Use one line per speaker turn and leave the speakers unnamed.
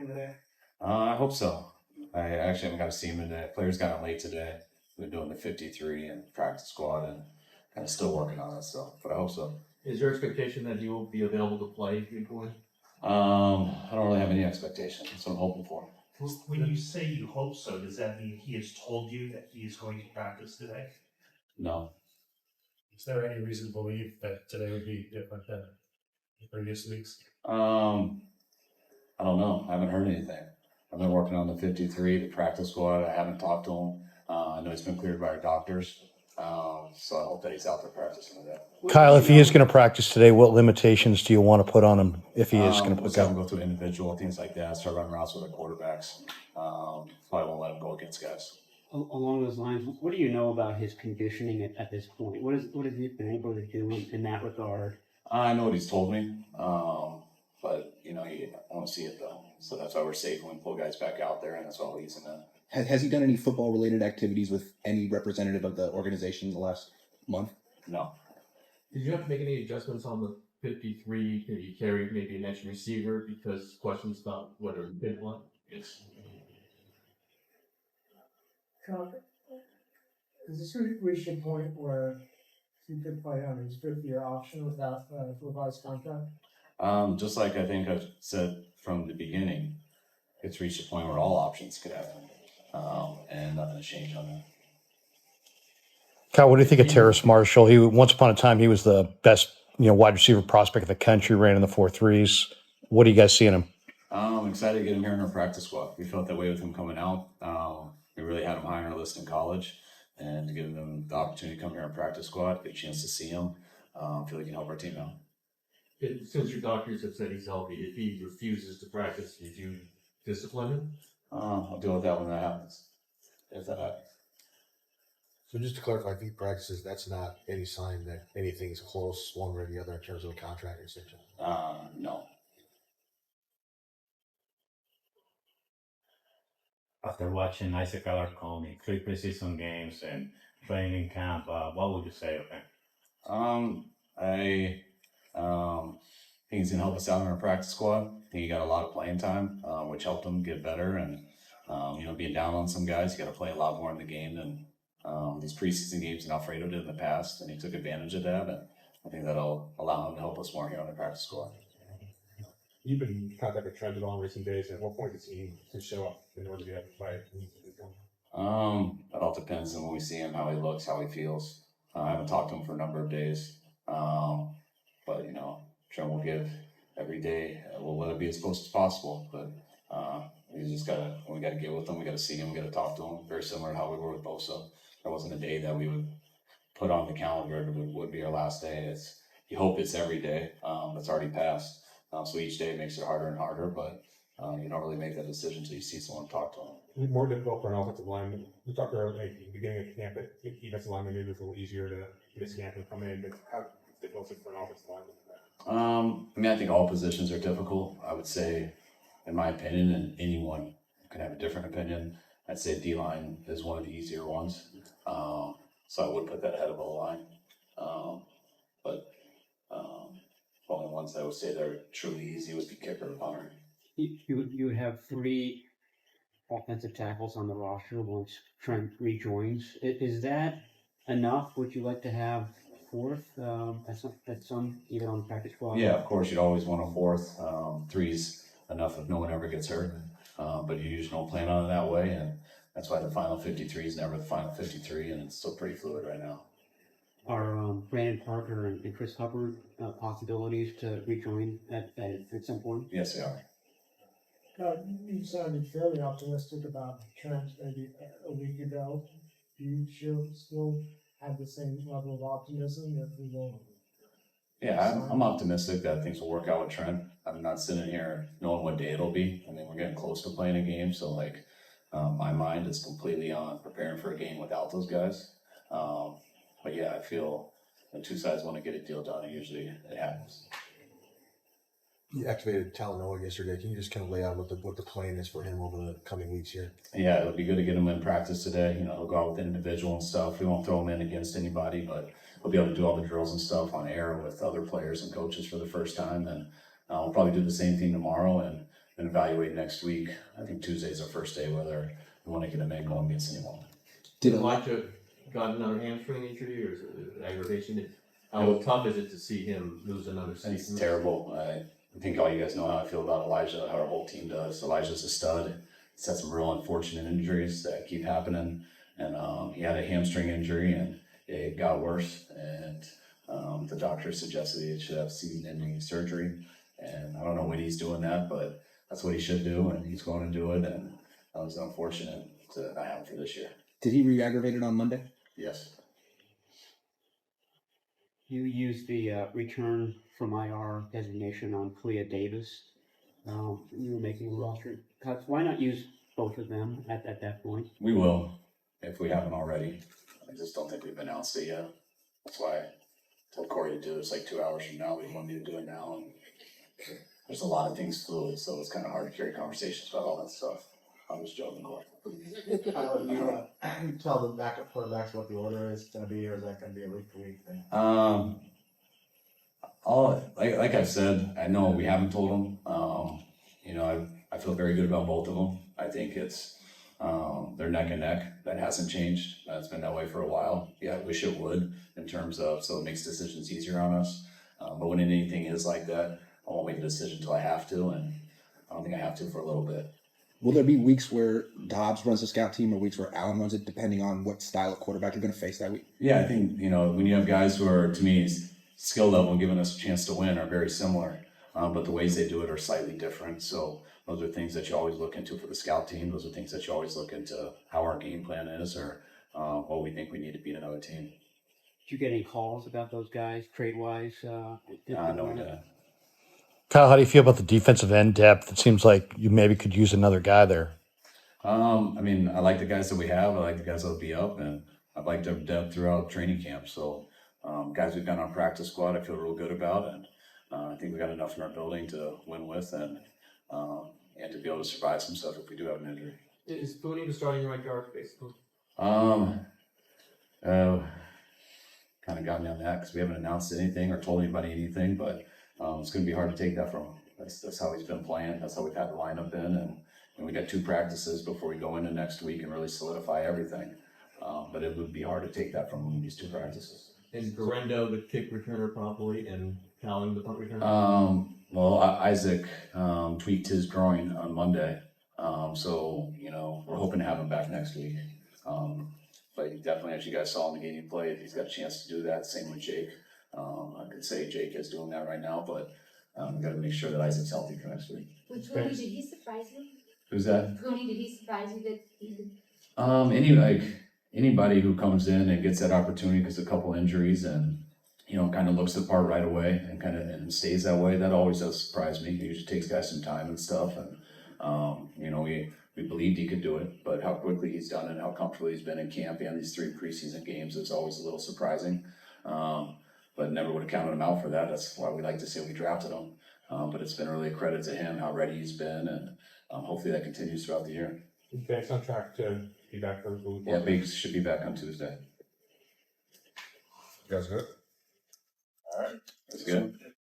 today?
I hope so. I actually haven't got to see him today. Players got in late today. We're doing the 53 and practice squad and kind of still working on it. So, but I hope so.
Is there expectation that he will be available to play before?
I don't really have any expectation. That's what I'm hoping for.
When you say you hope so, does that mean he has told you that he is going to practice today?
No.
Is there any reason to believe that today would be different than previous weeks?
I don't know. I haven't heard anything. I've been working on the 53, the practice squad. I haven't talked to him. I know he's been cleared by our doctors. So I hope that he's out there practicing today.
Kyle, if he is going to practice today, what limitations do you want to put on him if he is going to
We'll
put
have him
down?
go through individual things like that, start running routes with the quarterbacks. Probably won't let him go against guys.
Along those lines, what do you know about his conditioning at this point? What has he been able to do in that regard?
I know what he's told me, but I want to see it though. So that's why we're safe when we pull guys back out there, and that's why we're using that.
Has he done any football-related activities with any representative of the organization in the last month?
No.
Did you have to make any adjustments on the 53? Did you carry maybe an extra receiver because questions about whether he did one? Yes.
Is this reached a point where he could play on his fifth-year option without a revised contract?
Just like I think I've said from the beginning, it's reached a point where all options could happen, and nothing has changed on that.
Kyle, what do you think of Terrace Marshall? Once upon a time, he was the best, wide receiver prospect in the country, ran in the 4.3s. What do you guys see in him?
I'm excited to get him here in our practice squad. We felt that way with him coming out. We really had him high on our list in college, and to give him the opportunity to come here in practice squad, get a chance to see him, feel like he can help our team out.
Since your doctors have said he's healthy, if he refuses to practice, did you discipline him?
I'll deal with that when that happens. If that happens.
So just to clarify, if he practices, that's not any sign that anything's close one way or the other in terms of a contract extension?
No.
After watching Isaac Alarcon in 3 preseason games and training camp, what would you say of him?
I think he's going to help us out in our practice squad. I think he got a lot of playing time, which helped him get better. And, being down on some guys, you got to play a lot more in the game than these preseason games and Alfredo did in the past. And he took advantage of that. And I think that'll allow him to help us more here on the practice squad.
You've been in contact with Trent at all in recent days. At what point does he show up in order to be able to play?
It all depends on when we see him, how he looks, how he feels. I haven't talked to him for a number of days. But, Trent will give every day, we'll let it be as close as possible. But we just we got to get with him, we got to see him, we got to talk to him. Very similar to how we were with Bosa. There wasn't a day that we would put on the calendar that would be our last day. You hope it's every day. That's already passed. So each day makes it harder and harder, but you don't really make that decision until you see someone talk to them.
More difficult for an offensive lineman. We talked earlier at the beginning of camp that defensive lineman maybe it's a little easier to miss camp and come in, but how difficult is it for an offensive lineman?
I think all positions are difficult. I would say, in my opinion, and anyone can have a different opinion, I'd say D-line is one of the easier ones. So I would put that ahead of O-line. But only ones that I would say that are truly easy would be kicker and punter.
You would have 3 offensive tackles on the roster once Trent rejoins. Is that enough? Would you like to have 4th at some even on the practice squad?
Yeah, of course, you'd always want a 4th. 3's enough if no one ever gets hurt. But you usually don't plan on it that way, and that's why the final 53 is never the final 53, and it's still pretty fluid right now.
Are Brandon Parker and Chris Hubbard possibilities to rejoin at some point?
Yes, they are.
You sounded fairly optimistic about Trent maybe a week ago. Do you still have the same level of optimism that we will?
Yeah, I'm optimistic that things will work out with Trent. I'm not sitting here knowing what day it'll be. I mean, we're getting close to playing a game, so my mind is completely on preparing for a game without those guys. But yeah, I feel when 2 sides want to get a deal done, it happens.
You activated Talanoa yesterday. Can you just kind of lay out what the plan is for him over the coming weeks here?
Yeah, it'll be good to get him in practice today. He'll go out with individual and stuff. We won't throw him in against anybody, but we'll be able to do all the drills and stuff on air with other players and coaches for the first time. And we'll probably do the same thing tomorrow. And and evaluate next week. I think Tuesday's our first day whether we want to get him in going against anyone.
Did Elijah got another hamstring injury or is it aggravation? How tough is it to see him lose another season?
It's terrible. I think all you guys know how I feel about Elijah, how our whole team does. Elijah's a stud. He's had some real unfortunate injuries that keep happening. And he had a hamstring injury and it got worse. And the doctor suggested he should have season-ending surgery. And I don't know when he's doing that, but that's what he should do. And he's going to do it. And that was unfortunate to not have him for this year.
Did he re-aggravate it on Monday?
Yes.
You used the return from IR designation on Clea Davis. You were making roster cuts. Why not use both of them at that point?
We will, if we haven't already. I just don't think we've announced it yet. That's why I told Corey to do it. It's like 2 hours from now. We want me to do it now. And there's a lot of things fluid, so it's kind of hard to carry conversations about all that stuff. I'm just joking, Corey.
You tell the backup quarterbacks what the order is going to be, or is that going to be a week-to-week thing?
Like I've said, I know we haven't told them. I feel very good about both of them. I think it's they're neck and neck. That hasn't changed. It's been that way for a while. Yeah, I wish it would in terms of so it makes decisions easier on us. But when anything is like that, I won't make a decision until I have to, and I don't think I have to for a little bit.
Will there be weeks where Dobbs runs the scout team or weeks where Allen runs it, depending on what style of quarterback you're going to face that week?
Yeah, I think, when you have guys who are, to me, skill level and giving us a chance to win are very similar, but the ways they do it are slightly different. So those are things that you always look into for the scout team. Those are things that you always look into how our game plan is or what we think we need to beat another team.
Did you get any calls about those guys, trade-wise?
No, we didn't.
Kyle, how do you feel about the defensive end depth? It seems like you maybe could use another guy there.
I like the guys that we have. I like the guys that'll be up, and I've liked their depth throughout training camp. So, guys we've got on practice squad, I feel real good about, and I think we got enough in our building to win with, and to be able to survive some stuff if we do have an injury.
Is Booney the starting right guard, basically?
Kind of got me on that because we haven't announced anything or told anybody anything, but it's going to be hard to take that from him. That's how he's been playing. That's how we've had the lineup in, and we got 2 practices before we go into next week and really solidify everything. But it would be hard to take that from him in these 2 practices.
And Garendo, the kick returner, probably, and Callan, the punt returner.
Isaac tweaked his groin on Monday, so we're hoping to have him back next week. But he definitely, as you guys saw in the game he played, he's got a chance to do that. Same with Jake. I could say Jake is doing that right now, but we've got to make sure that Isaac's healthy for next week.
Which one did he surprise you?
Who's that?
Tony, did he surprise you that he did?
Anybody who comes in and gets that opportunity because of a couple injuries and kind of looks the part right away and stays that way, that always does surprise me. It usually takes guys some time and stuff, and we believed he could do it, but how quickly he's done it, how comfortable he's been in camp and these 3 preseason games is always a little surprising. But never would have counted him out for that. That's why we like to say we drafted him. But it's been really a credit to him, how ready he's been, and hopefully that continues throughout the year.
Is Banks on track to be back for the week?
Yeah, Banks should be back on Tuesday.
You guys good?
All right. That's good.